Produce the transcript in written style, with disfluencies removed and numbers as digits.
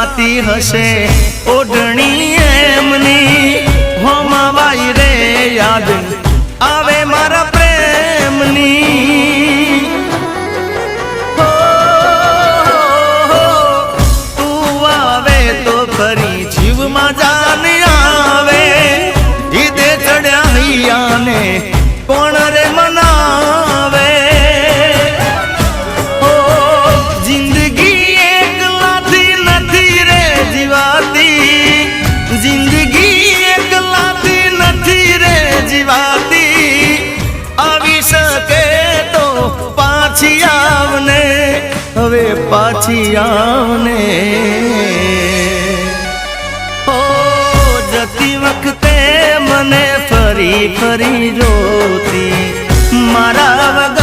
સુકાતી હશે ઓઢણી એમની હોમાવાઈ રે યાદ આવે મારા પ્રેમની તું આવે તો ફરી જીવમાં જાન આવે ઈદે ચડ્યા હૈયાને કોણ રે મનાવે જિંદગી એકલાથી નથી રે જીવાતી જિંદગી એકલાથી નથી રે જીવાતી આવી શકે તો પાછી આવને હવે પાછી આવને જતી વખતે મને ફરી ફરી જોતી મારા વગર